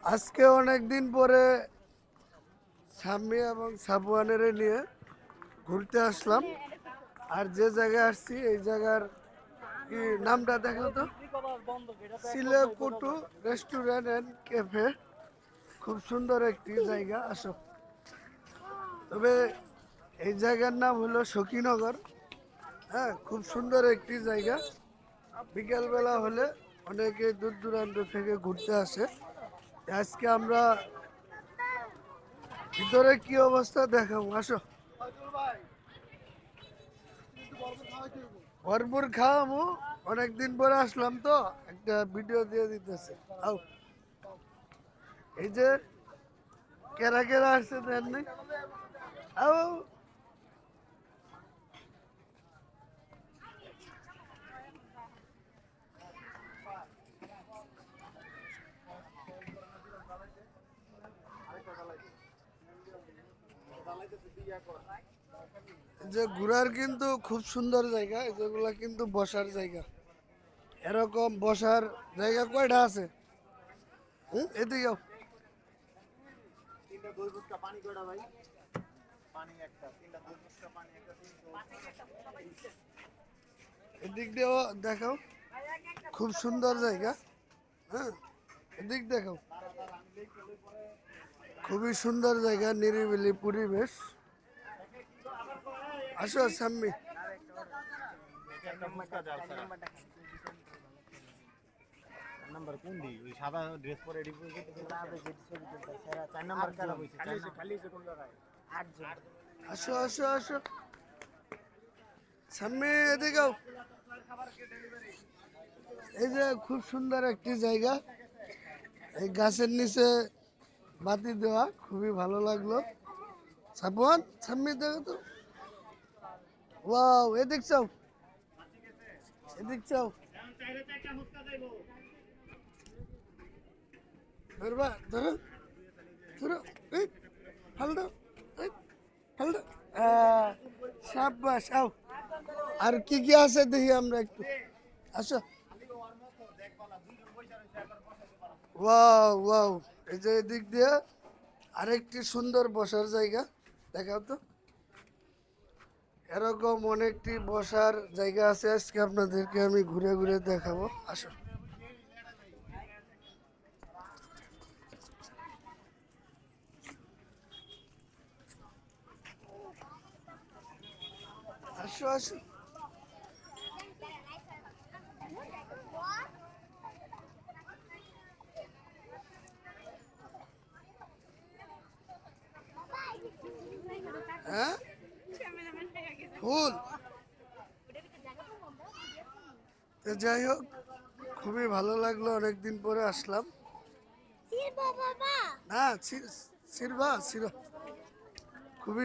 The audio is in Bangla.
আজকে অনেক দিন পরে সাম্মি এবং সাবওয়ানের নিয়ে ঘুরতে আসলাম। আর যে জায়গায় আসছি এই জায়গার কি নামটা দেখো তো, সিলেকুটু রেস্টুরেন্ট অ্যান্ড ক্যাফে। খুব সুন্দর একটি জায়গা, আসো। তবে এই জায়গার নাম হলো সখীনগর। হ্যাঁ, খুব সুন্দর একটি জায়গা। বিকেলবেলা হলে অনেকে দূর দূরান্ত থেকে ঘুরতে আসে। আজকে আমরা ভিতরে কি অবস্থা দেখাবো, আসো। ভরপুর খাওয়াবো, অনেকদিন পরে আসলাম তো একটা ভিডিও দিয়ে দিতেছে। আও, এই যে কেরা কেরা আসছে দেন নাই। আও, এই যে ঘোরার কিন্তু খুব সুন্দর জায়গা, যেগুলা কিন্তু বসার জায়গা। এরকম বসার জায়গা কয়টা আছে? এদিকে আও। এদিক দিয়েও দেখাও, খুব সুন্দর জায়গা। হ্যাঁ, এদিক দেখাও, খুবই সুন্দর জায়গা, নিরিবিলি পরিবেশ। আসো সাম্মি। নাম্বার কোন দি ওই সাদা ড্রেস পরে এডি করে চার নাম্বার কারা হইছে খালি কোন জায়গায় 8 জন। আসো আসো আসো সাম্মি, এদিকে আও। এই যে খুব সুন্দর একটি জায়গা, এই গাছের নিচে বাতি দেওয়া, খুবই ভালো লাগলো। সাবন সাম্মি দেখো তো, ওয়াও, এদিক চাও, এদিক চাও। ধরবা, ধরো ধরো, এই ফাল দাও, এই ফাল দাও। সাব্বাস, আও। আর কি কি আছে দেখি আমরা একটু, আসো। ওয়াও ওয়াও, এই যে এদিক দিয়ে আরেকটি সুন্দর বসার জায়গা, দেখাও তো। এরকম অনেকটি বসার জায়গা আছে, আজকে আপনাদেরকে আমি ঘুরে ঘুরে দেখাবো, আসো। আসো আসো। হ্যাঁ, ফুল। তো যাই হোক, খুবই ভালো লাগলো, অনেকদিন পরে আসলাম। না, সিরবা সিরবা।